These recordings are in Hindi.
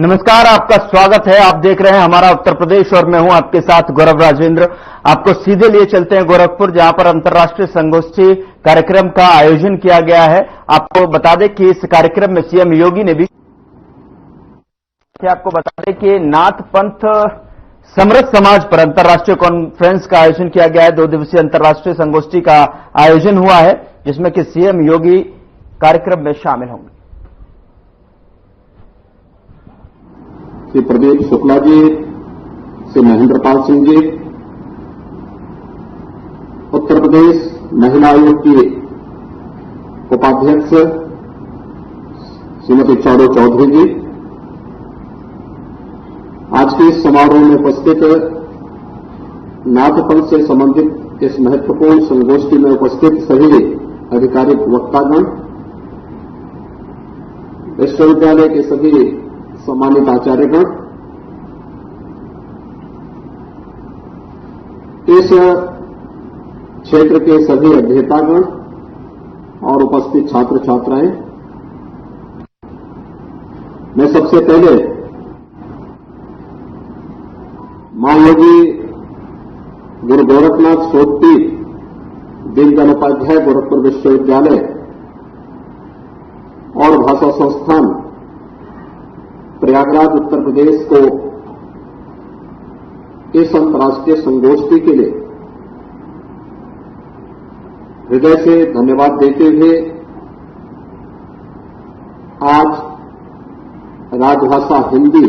नमस्कार, आपका स्वागत है। आप देख रहे हैं हमारा उत्तर प्रदेश और मैं हूं आपके साथ गौरव राजेंद्र। आपको सीधे लिए चलते हैं गोरखपुर, जहां पर अंतर्राष्ट्रीय संगोष्ठी कार्यक्रम का आयोजन किया गया है। आपको बता दें कि इस कार्यक्रम में सीएम योगी ने भी आपको बता दें कि नाथ पंथ समरथ समाज पर अंतर्राष्ट्रीय कॉन्फ्रेंस का आयोजन किया गया है। 2 दिवसीय अंतर्राष्ट्रीय संगोष्ठी का आयोजन हुआ है, जिसमें कि सीएम योगी कार्यक्रम में शामिल होंगे। श्री प्रदीप शुक्ला जी, श्री महेंद्र पाल सिंह जी, उत्तर प्रदेश महिला आयोग की उपाध्यक्ष श्रीमती चौड़ो चौधरी जी, आज के इस समारोह में उपस्थित नाथ पंथ से संबंधित इस महत्वपूर्ण संगोष्ठी में उपस्थित सभी आधिकारिक वक्तागण, विश्वविद्यालय के सभी सम्मानित आचार्यगण, इस क्षेत्र के सभी अध्येतागण और उपस्थित छात्र छात्राएं, मैं सबसे पहले महायोगी गुरु गोरखनाथ शोधपीठ दीनदयाल उपाध्याय गोरखपुर विश्वविद्यालय और भाषा संस्थान प्रयागराज उत्तर प्रदेश को इस अंतर्राष्ट्रीय संगोष्ठी के लिए हृदय से धन्यवाद देते हुए आज राजभाषा हिंदी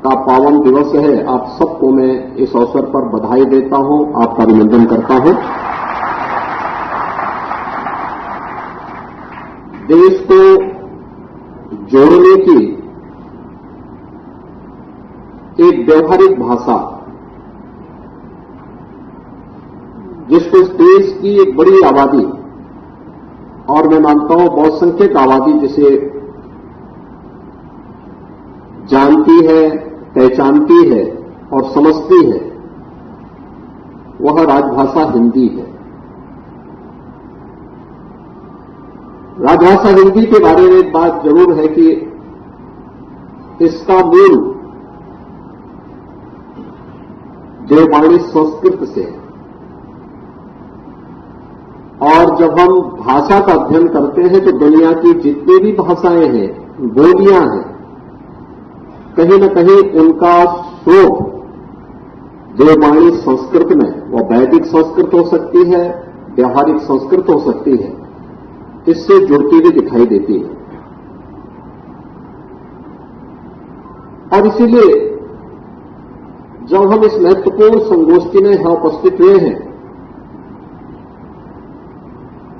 का पावन दिवस है। आप सबको मैं इस अवसर पर बधाई देता हूं, आपका अभिनंदन करता हूं। देश को जोड़ने की एक व्यवहारिक भाषा, जिसको इस देश की एक बड़ी आबादी और मैं मानता हूं बहुसंख्यक आबादी जिसे जानती है, पहचानती है और समझती है, वह राजभाषा हिंदी है। राजभाषा हिंदी के बारे में एक बात जरूर है कि इसका मूल देववाणी संस्कृत से है, और जब हम भाषा का अध्ययन करते हैं तो दुनिया की जितनी भी भाषाएं हैं, बोलियां हैं, कहीं न कहीं उनका स्रोत देववाणी संस्कृत में, वह वैदिक संस्कृत हो सकती है, व्यावहारिक संस्कृत हो सकती है, इससे जुड़ती हुई दिखाई देती है। और इसीलिए जब हम इस महत्वपूर्ण संगोष्ठी में यहां उपस्थित हुए हैं,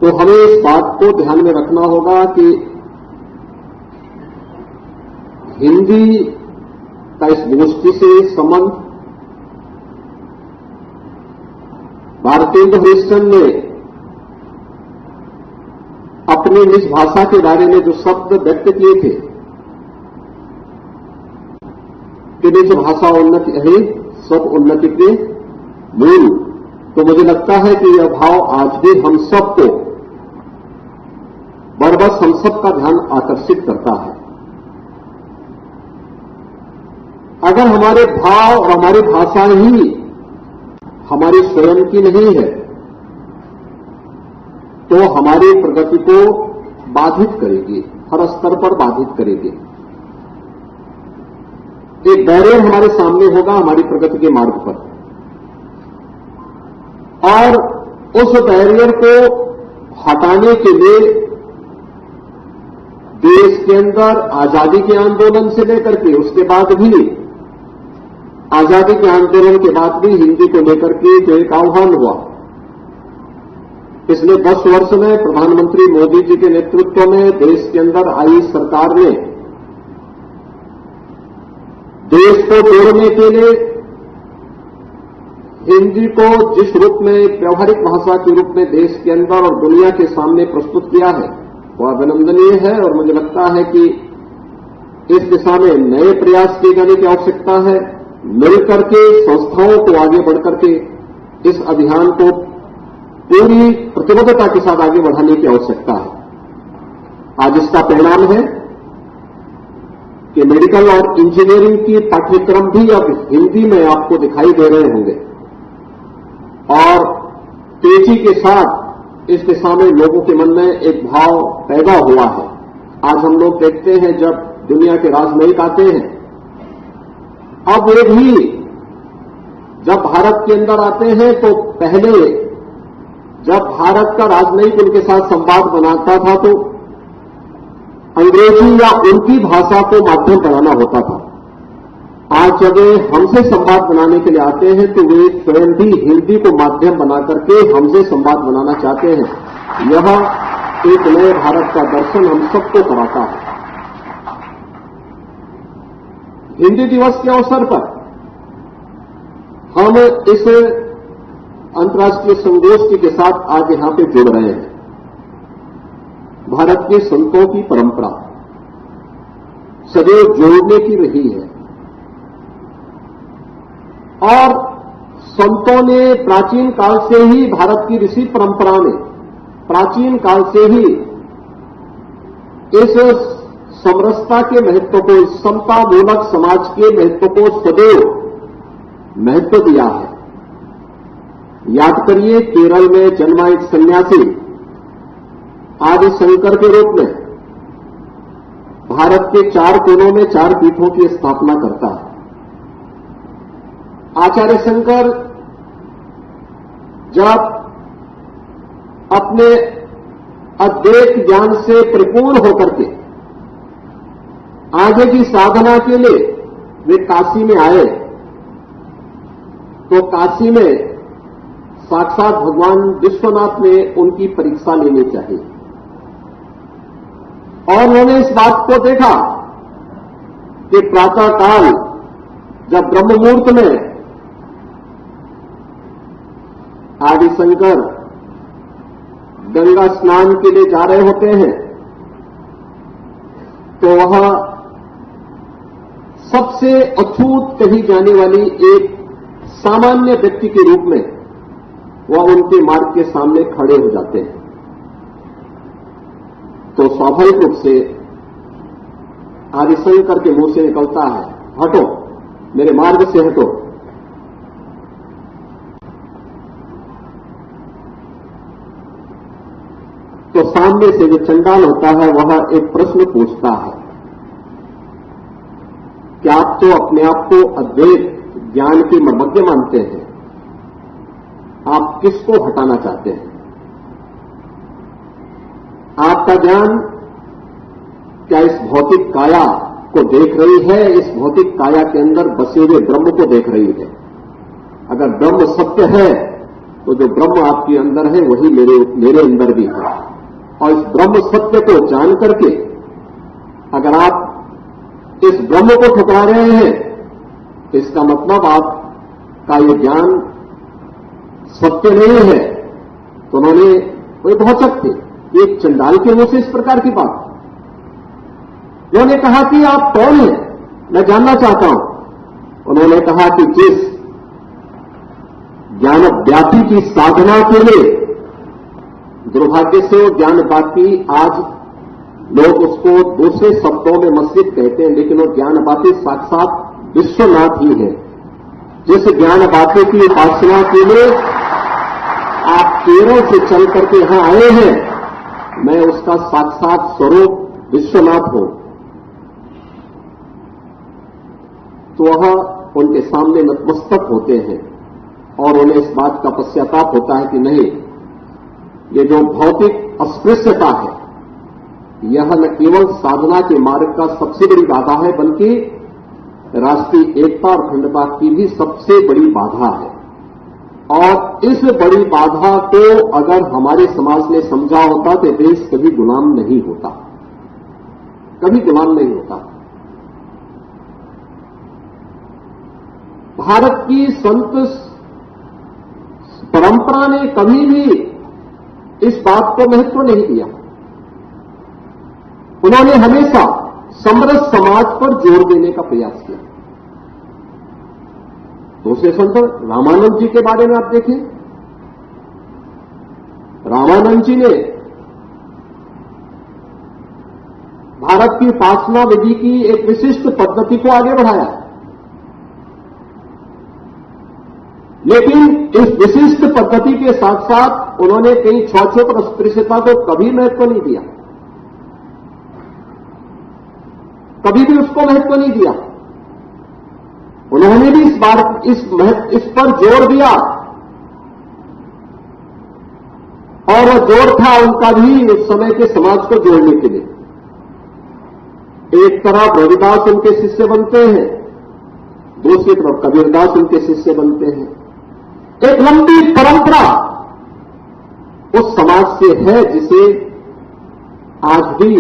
तो हमें इस बात को ध्यान में रखना होगा कि हिंदी का इस गोष्ठी से संबंध भारतेंदु हरिश्चंद्र ने अपनी निज भाषा के बारे में जो शब्द व्यक्त किए थे कि निज भाषा उन्नति है सब उन्नति के मूल, तो मुझे लगता है कि यह भाव आज भी हम सबको बरबस हम सबका ध्यान आकर्षित करता है। अगर हमारे भाव और हमारी भाषा ही हमारी स्वयं की नहीं है, तो हमारी प्रगति को बाधित करेगी, हर स्तर पर बाधित करेगी। एक बैरियर हमारे सामने होगा हमारी प्रगति के मार्ग पर, और उस बैरियर को हटाने के लिए देश के अंदर आजादी के आंदोलन से लेकर के उसके बाद भी, आजादी के आंदोलन के बाद भी हिंदी को लेकर के जो एक आह्वान हुआ, पिछले 10 वर्ष में प्रधानमंत्री मोदी जी के नेतृत्व में देश के अंदर आई सरकार ने देश को जोड़ने के लिए हिंदी को जिस रूप में व्यवहारिक भाषा के रूप में देश के अंदर और दुनिया के सामने प्रस्तुत किया है, वह अभिनंदनीय है। और मुझे लगता है कि इस दिशा में नए प्रयास किए जाने की आवश्यकता है। मिलकर के संस्थाओं को आगे बढ़कर के इस अभियान को पूरी प्रतिबद्धता के साथ आगे बढ़ाने की आवश्यकता है। आज इसका परिणाम है कि मेडिकल और इंजीनियरिंग की पाठ्यक्रम भी अब हिंदी में आपको दिखाई दे रहे होंगे और तेजी के साथ इस दिशा में लोगों के मन में एक भाव पैदा हुआ है। आज हम लोग देखते हैं जब दुनिया के राजनयिक आते हैं, अब वे भी जब भारत के अंदर आते हैं तो पहले जब भारत का राजनयिक उनके साथ संवाद बनाता था तो अंग्रेजी या उनकी भाषा को माध्यम बनाना होता था। आज जब वे हमसे संवाद बनाने के लिए आते हैं तो वे स्वयं भी हिंदी को माध्यम बना करके हमसे संवाद बनाना चाहते हैं। यह एक नए भारत का दर्शन हम सबको कराता है। हिंदी दिवस के अवसर पर हम इस अंतर्राष्ट्रीय संगोष्ठी के साथ आज यहां पे जुड़ रहे हैं। भारत के संतों की परंपरा सदैव जोड़ने की रही है और संतों ने प्राचीन काल से ही, भारत की ऋषि परंपरा ने प्राचीन काल से ही इस समरसता के महत्व को, इस समतामूलक समाज के महत्व को सदैव महत्व दिया है। याद करिए, केरल में जन्मा एक सन्यासी आदि शंकर के रूप में भारत के 4 कोनों में 4 पीठों की स्थापना करता है। आचार्य शंकर जब अपने अद्वैत ज्ञान से परिपूर्ण होकर के आगे की साधना के लिए वे काशी में आए तो काशी में साक्षात भगवान विश्वनाथ ने उनकी परीक्षा लेनी चाहिए और उन्होंने इस बात को देखा कि प्रातःकाल जब ब्रह्म मुहूर्त में आदि शंकर गंगा स्नान के लिए जा रहे होते हैं तो वह सबसे अछूत कही जाने वाली एक सामान्य व्यक्ति के रूप में वह उनके मार्ग के सामने खड़े हो जाते हैं। तो स्वाभाविक रूप से आदि शंकर के मुंह से निकलता है, हटो, मेरे मार्ग से हटो। तो सामने से जो चंडाल होता है वह एक प्रश्न पूछता है कि आप तो अपने आप को अद्वैत ज्ञान के मर्मज्ञ मानते हैं, आप किसको हटाना चाहते हैं? आपका ज्ञान क्या इस भौतिक काया को देख रही है, इस भौतिक काया के अंदर बसे हुए ब्रह्म को देख रही है? अगर ब्रह्म सत्य है तो जो ब्रह्म आपके अंदर है वही मेरे अंदर भी है और इस ब्रह्म सत्य को जान करके अगर आप इस ब्रह्म को ठुकरा रहे हैं तो इसका मतलब आपका ये ज्ञान सत्य नहीं है। तो उन्होंने कोई भौचक थे, एक चंडाल के मुंह से इस प्रकार की बात। उन्होंने कहा कि आप कौन हैं, मैं जानना चाहता हूं। उन्होंने कहा कि जिस ज्ञान व्यापी की साधना के लिए, दुर्भाग्य से वो ज्ञान व्यापी आज लोग उसको दूसरे शब्दों में मस्जिद कहते हैं, लेकिन वो ज्ञान व्यापी साक्षात विश्वनाथ ही है। जिस ज्ञान व्यापी की उपासना के लिए आप केरल से चल करके यहां आए हैं, मैं उसका साक्षात स्वरूप विश्वनाथ हूं। तो वह उनके सामने नतमस्तक होते हैं और उन्हें इस बात का पश्चाताप होता है कि नहीं, ये जो भौतिक अस्पृश्यता है यह न केवल साधना के मार्ग का सबसे बड़ी बाधा है बल्कि राष्ट्रीय एकता और अखंडता की भी सबसे बड़ी बाधा है। और इस बड़ी बाधा को अगर हमारे समाज ने समझा होता तो देश कभी गुलाम नहीं होता, कभी गुलाम नहीं होता। भारत की संत परंपरा ने कभी भी इस बात को महत्व नहीं दिया। उन्होंने हमेशा समरस समाज पर जोर देने का प्रयास किया। दूसरे संत रामानंद जी के बारे में आप देखें, रामानंद जी ने भारत की उपासना विधि की एक विशिष्ट पद्धति को आगे बढ़ाया, लेकिन इस विशिष्ट पद्धति के साथ साथ उन्होंने कई छूआछूत और अस्पृश्यता को कभी महत्व नहीं दिया, कभी भी उसको महत्व नहीं दिया। उन्होंने भी इस पर जोर दिया, और वो जोर था उनका भी उस समय के समाज को जोड़ने के लिए। एक तरफ रविदास उनके शिष्य बनते हैं, दूसरी तरफ कबीरदास उनके शिष्य बनते हैं। एक लंबी परंपरा उस समाज से है जिसे आज भी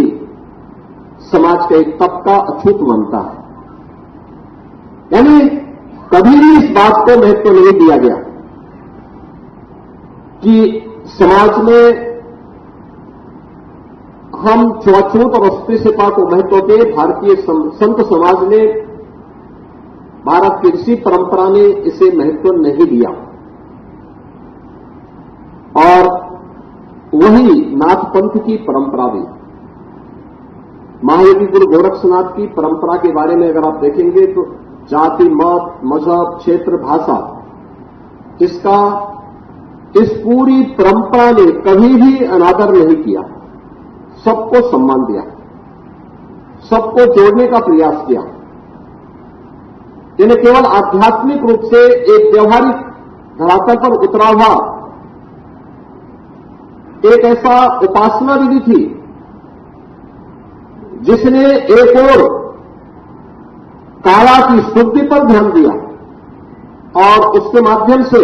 समाज का एक तबका अछूत मानता है। यानी कभी भी इस बात को महत्व नहीं दिया गया कि समाज में हम छुआछूत और अस्पृश्यता को महत्व दे। भारतीय संत समाज ने, भारत की ऋषि परंपरा ने इसे महत्व नहीं दिया, और वही नाथ पंथ की परंपरा भी, महायोगी गुरु गोरक्षनाथ की परंपरा के बारे में अगर आप देखेंगे तो जाति, मत, मजहब, क्षेत्र, भाषा, इसका इस पूरी परंपरा ने कभी भी अनादर नहीं किया, सबको सम्मान दिया, सबको जोड़ने का प्रयास किया। इन्हें केवल आध्यात्मिक रूप से एक व्यवहारिक धरातल पर उतरा हुआ एक ऐसा उपासना विधि थी जिसने एक और काया की शुद्धि पर ध्यान दिया और उसके माध्यम से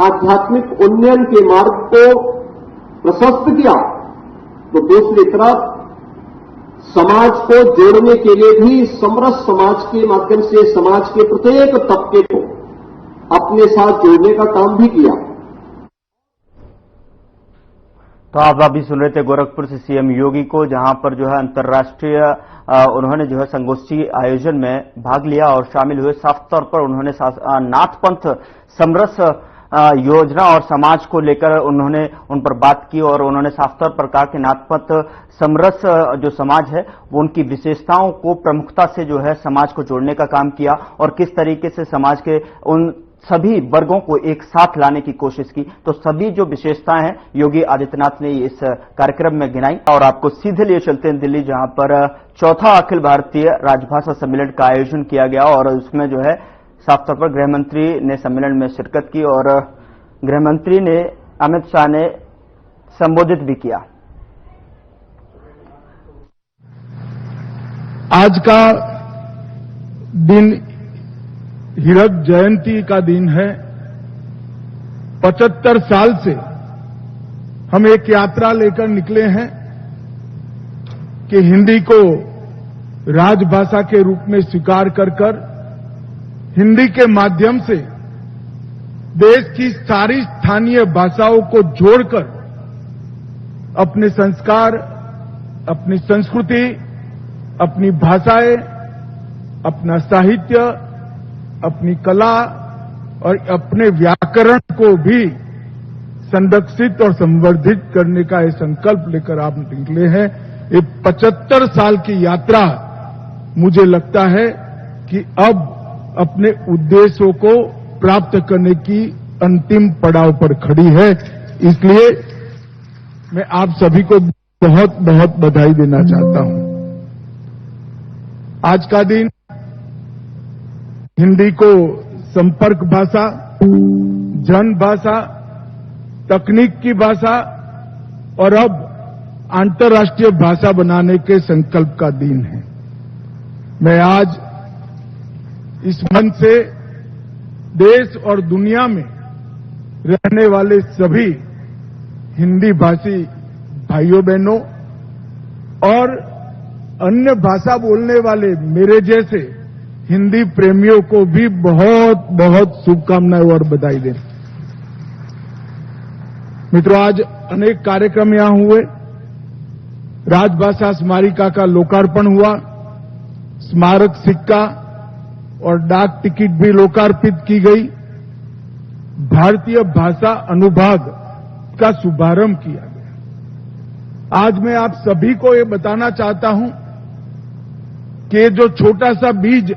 आध्यात्मिक उन्नयन के मार्ग को प्रशस्त किया, तो दूसरी तरफ समाज को जोड़ने के लिए भी समरस समाज के माध्यम से समाज के प्रत्येक तबके को अपने साथ जोड़ने का काम भी किया। तो आप अभी सुन रहे थे गोरखपुर से सीएम योगी को, जहां पर जो है अंतर्राष्ट्रीय उन्होंने जो है संगोष्ठी आयोजन में भाग लिया और शामिल हुए। साफ तौर पर उन्होंने नाथ पंथ समरस योजना और समाज को लेकर उन्होंने उन पर बात की, और उन्होंने साफ तौर पर कहा कि नाथ पंथ समरस जो समाज है वो उनकी विशेषताओं को प्रमुखता से जो है समाज को जोड़ने का काम किया, और किस तरीके से समाज के उन सभी वर्गों को एक साथ लाने की कोशिश की। तो सभी जो विशेषताएं हैं योगी आदित्यनाथ ने इस कार्यक्रम में गिनाई। और आपको सीधे लिए चलते हैं दिल्ली, जहां पर चौथा अखिल भारतीय राजभाषा सम्मेलन का आयोजन किया गया, और उसमें जो है साफ तौर पर गृहमंत्री ने सम्मेलन में शिरकत की, और गृहमंत्री ने अमित शाह ने संबोधित भी किया। आज का दिन हीरक जयंती का दिन है। 75 साल से हम एक यात्रा लेकर निकले हैं कि हिंदी को राजभाषा के रूप में स्वीकार कर हिंदी के माध्यम से देश की सारी स्थानीय भाषाओं को जोड़कर अपने संस्कार, अपनी संस्कृति, अपनी भाषाएं, अपना साहित्य, अपनी कला और अपने व्याकरण को भी संरक्षित और संवर्धित करने का ये संकल्प लेकर आप निकले हैं। ये 75 साल की यात्रा मुझे लगता है कि अब अपने उद्देश्यों को प्राप्त करने की अंतिम पड़ाव पर खड़ी है। इसलिए मैं आप सभी को बहुत बहुत बधाई देना चाहता हूं। आज का दिन हिंदी को संपर्क भाषा, जन भाषा, तकनीक की भाषा और अब अंतर्राष्ट्रीय भाषा बनाने के संकल्प का दिन है। मैं आज इस मंच से देश और दुनिया में रहने वाले सभी हिंदी भाषी भाइयों बहनों और अन्य भाषा बोलने वाले मेरे जैसे हिंदी प्रेमियों को भी बहुत बहुत शुभकामनाएं और बधाई दें। मित्रों, आज अनेक कार्यक्रम यहां हुए। राजभाषा स्मारिका का लोकार्पण हुआ, स्मारक सिक्का और डाक टिकट भी लोकार्पित की गई, भारतीय भाषा अनुभाग का शुभारंभ किया गया। आज मैं आप सभी को ये बताना चाहता हूं कि जो छोटा सा बीज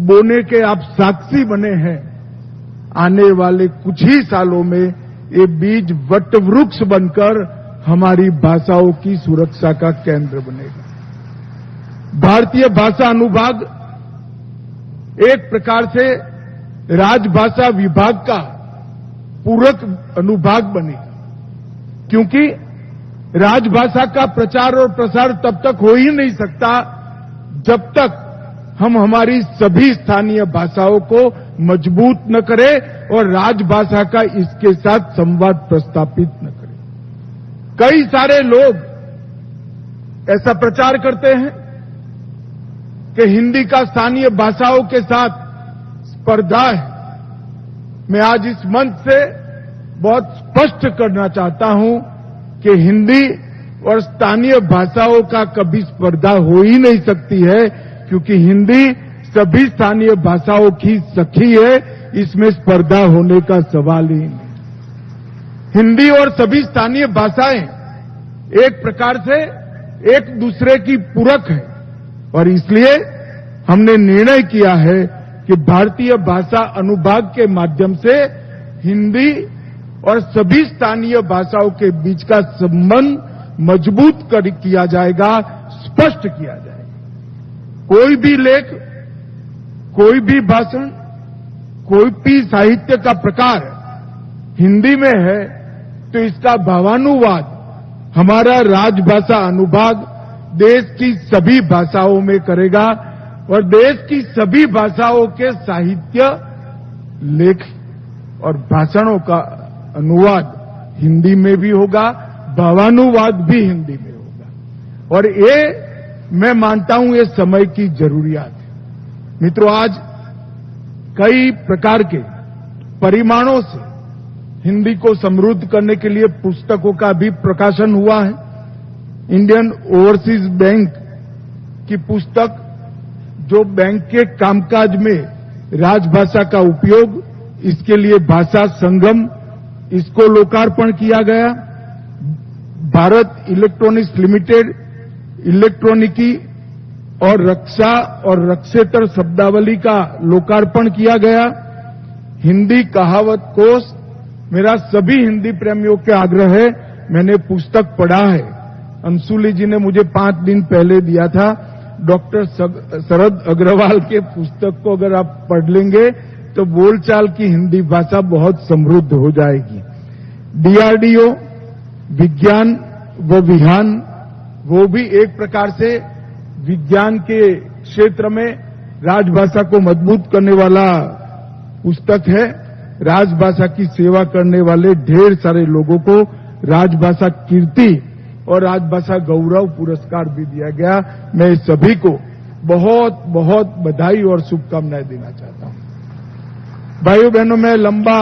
बोने के आप साक्षी बने हैं, आने वाले कुछ ही सालों में ये बीज वट वृक्ष बनकर हमारी भाषाओं की सुरक्षा का केंद्र बनेगा। भारतीय भाषा अनुभाग एक प्रकार से राजभाषा विभाग का पूरक अनुभाग बनेगा, क्योंकि राजभाषा का प्रचार और प्रसार तब तक हो ही नहीं सकता जब तक हम हमारी सभी स्थानीय भाषाओं को मजबूत न करें और राजभाषा का इसके साथ संवाद प्रस्थापित न करें। कई सारे लोग ऐसा प्रचार करते हैं कि हिंदी का स्थानीय भाषाओं के साथ स्पर्धा है। मैं आज इस मंच से बहुत स्पष्ट करना चाहता हूं कि हिंदी और स्थानीय भाषाओं का कभी स्पर्धा हो ही नहीं सकती है, क्योंकि हिंदी सभी स्थानीय भाषाओं की सखी है, इसमें स्पर्धा होने का सवाल ही नहीं। हिंदी और सभी स्थानीय भाषाएं एक प्रकार से एक दूसरे की पूरक है और इसलिए हमने निर्णय किया है कि भारतीय भाषा अनुभाग के माध्यम से हिंदी और सभी स्थानीय भाषाओं के बीच का संबंध मजबूत किया जाएगा, स्पष्ट किया जाएगा। कोई भी लेख, कोई भी भाषण, कोई भी साहित्य का प्रकार हिंदी में है तो इसका भावानुवाद हमारा राजभाषा अनुभाग देश की सभी भाषाओं में करेगा और देश की सभी भाषाओं के साहित्य, लेख और भाषणों का अनुवाद हिंदी में भी होगा, भावानुवाद भी हिंदी में होगा। और ये मैं मानता हूं ये समय की जरूरियात है। मित्रों, आज कई प्रकार के परिमाणों से हिंदी को समृद्ध करने के लिए पुस्तकों का भी प्रकाशन हुआ है। इंडियन ओवरसीज बैंक की पुस्तक, जो बैंक के कामकाज में राजभाषा का उपयोग, इसके लिए भाषा संगम, इसको लोकार्पण किया गया। भारत इलेक्ट्रॉनिक्स लिमिटेड इलेक्ट्रॉनिकी और रक्षा और रक्षेतर शब्दावली का लोकार्पण किया गया। हिंदी कहावत कोष, मेरा सभी हिंदी प्रेमियों के आग्रह है, मैंने पुस्तक पढ़ा है, अंशुली जी ने मुझे 5 दिन पहले दिया था। डॉक्टर शरद अग्रवाल के पुस्तक को अगर आप पढ़ लेंगे तो बोलचाल की हिंदी भाषा बहुत समृद्ध हो जाएगी। डीआरडीओ, विज्ञान व विहान, वो भी एक प्रकार से विज्ञान के क्षेत्र में राजभाषा को मजबूत करने वाला पुस्तक है। राजभाषा की सेवा करने वाले ढेर सारे लोगों को राजभाषा कीर्ति और राजभाषा गौरव पुरस्कार भी दिया गया। मैं सभी को बहुत बहुत बधाई और शुभकामनाएं देना चाहता हूं। भाइयों बहनों, मैं लंबा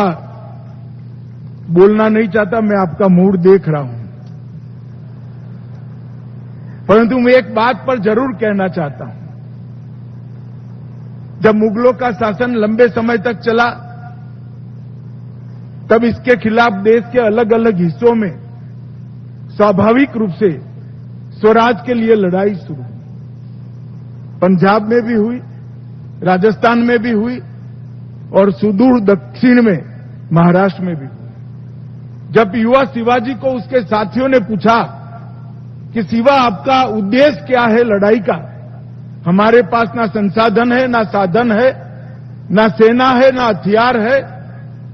बोलना नहीं चाहता, मैं आपका मूड देख रहा हूं, परंतु मैं एक बात पर जरूर कहना चाहता हूं। जब मुगलों का शासन लंबे समय तक चला, तब इसके खिलाफ देश के अलग अलग हिस्सों में स्वाभाविक रूप से स्वराज के लिए लड़ाई शुरू हुई। पंजाब में भी हुई, राजस्थान में भी हुई और सुदूर दक्षिण में महाराष्ट्र में भी हुई। जब युवा शिवाजी को उसके साथियों ने पूछा कि शिवा, आपका उद्देश्य क्या है लड़ाई का? हमारे पास ना संसाधन है, ना साधन है, ना सेना है, ना हथियार है,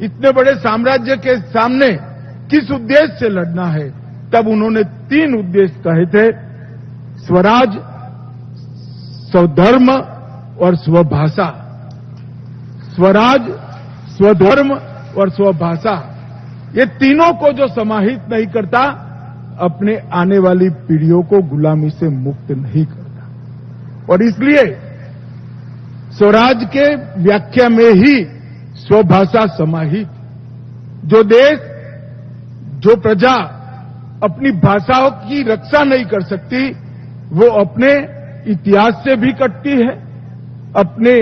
इतने बड़े साम्राज्य के सामने किस उद्देश्य से लड़ना है? तब उन्होंने 3 उद्देश्य कहे थे, स्वराज, स्वधर्म और स्वभाषा। स्वराज, स्वधर्म और स्वभाषा, ये तीनों को जो समाहित नहीं करता, अपने आने वाली पीढ़ियों को गुलामी से मुक्त नहीं करता। और इसलिए स्वराज के व्याख्या में ही स्वभाषा समाहित। जो देश, जो प्रजा अपनी भाषाओं की रक्षा नहीं कर सकती, वो अपने इतिहास से भी कटती है, अपने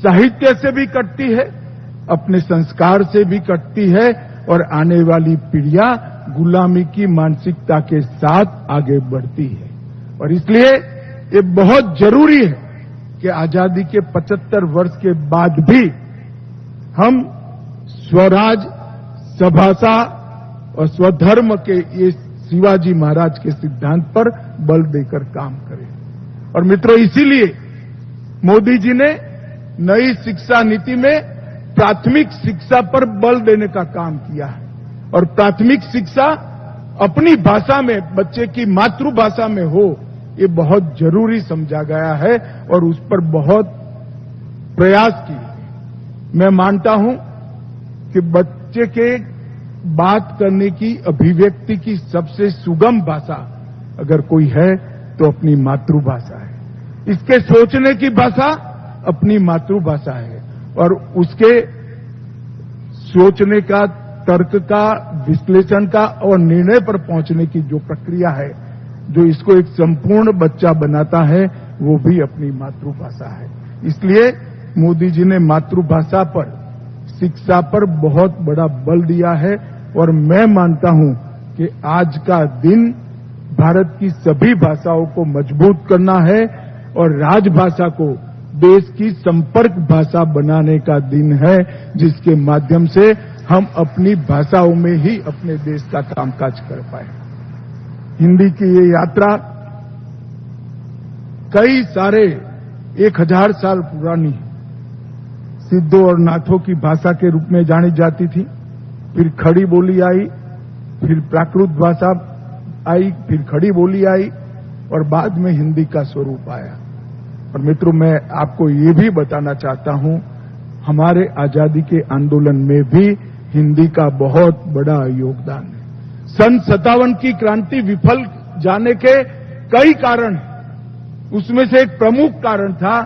साहित्य से भी कटती है, अपने संस्कार से भी कटती है और आने वाली पीढ़ियां गुलामी की मानसिकता के साथ आगे बढ़ती है। और इसलिए ये बहुत जरूरी है कि आजादी के 75 वर्ष के बाद भी हम स्वराज, स्वभाषा और स्वधर्म के ये शिवाजी महाराज के सिद्धांत पर बल देकर काम करें। और मित्रों, इसीलिए मोदी जी ने नई शिक्षा नीति में प्राथमिक शिक्षा पर बल देने का काम किया है। और प्राथमिक शिक्षा अपनी भाषा में, बच्चे की मातृभाषा में हो, ये बहुत जरूरी समझा गया है और उस पर बहुत प्रयास किए। मैं मानता हूं कि बच्चे के बात करने की, अभिव्यक्ति की सबसे सुगम भाषा अगर कोई है तो अपनी मातृभाषा है। इसके सोचने की भाषा अपनी मातृभाषा है और उसके सोचने का, तर्क का, विश्लेषण का और निर्णय पर पहुंचने की जो प्रक्रिया है, जो इसको एक संपूर्ण बच्चा बनाता है, वो भी अपनी मातृभाषा है। इसलिए मोदी जी ने मातृभाषा पर, शिक्षा पर बहुत बड़ा बल दिया है और मैं मानता हूं कि आज का दिन भारत की सभी भाषाओं को मजबूत करना है और राजभाषा को देश की संपर्क भाषा बनाने का दिन है, जिसके माध्यम से हम अपनी भाषाओं में ही अपने देश का कामकाज कर पाए। हिंदी की ये यात्रा कई सारे 1000 साल पुरानी है। सिद्धों और नाथों की भाषा के रूप में जानी जाती थी, फिर खड़ी बोली आई, फिर प्राकृत भाषा आई, फिर खड़ी बोली आई और बाद में हिंदी का स्वरूप आया। और मित्रों, मैं आपको ये भी बताना चाहता हूं, हमारे आजादी के आंदोलन में भी हिंदी का बहुत बड़ा योगदान है। सन 57 की क्रांति विफल जाने के कई कारण हैं। उसमें से एक प्रमुख कारण था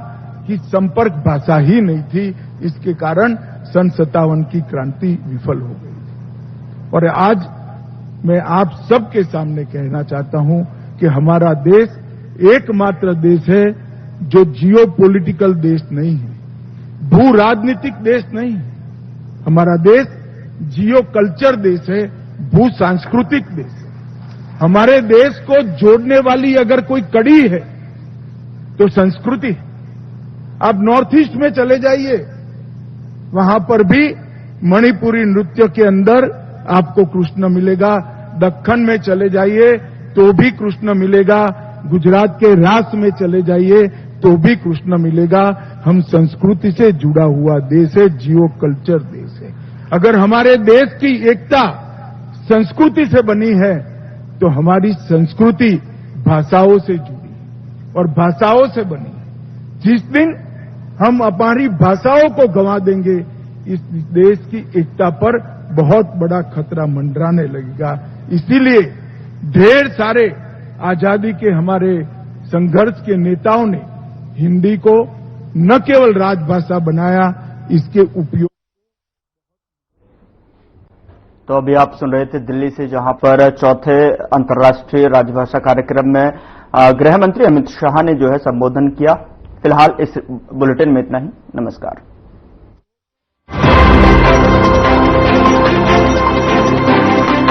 कि संपर्क भाषा ही नहीं थी। इसके कारण सन 57 की क्रांति विफल हो गई। और आज मैं आप सबके सामने कहना चाहता हूं कि हमारा देश एकमात्र देश है जो जियो पॉलिटिकल देश नहीं है, भू राजनीतिक देश नहीं है। हमारा देश जियो कल्चर देश है, भू सांस्कृतिक देश है। हमारे देश को जोड़ने वाली अगर कोई कड़ी है तो संस्कृति है। आप नॉर्थ ईस्ट में चले जाइए, वहां पर भी मणिपुरी नृत्य के अंदर आपको कृष्ण मिलेगा। दक्कन में चले जाइए तो भी कृष्ण मिलेगा। गुजरात के रास में चले जाइए तो भी कृष्ण मिलेगा। हम संस्कृति से जुड़ा हुआ देश है, जियो कल्चर देश है। अगर हमारे देश की एकता संस्कृति से बनी है तो हमारी संस्कृति भाषाओं से जुड़ी है और भाषाओं से बनी है। जिस दिन हम हमारी भाषाओं को गंवा देंगे, इस देश की एकता पर बहुत बड़ा खतरा मंडराने लगेगा। इसीलिए ढेर सारे आजादी के हमारे संघर्ष के नेताओं ने हिंदी को न केवल राजभाषा बनाया, इसके उपयोग। तो अभी आप सुन रहे थे दिल्ली से, जहां पर चौथे अंतर्राष्ट्रीय राजभाषा कार्यक्रम में गृह मंत्री अमित शाह ने जो है संबोधन किया। फिलहाल इस बुलेटिन में इतना ही। नमस्कार।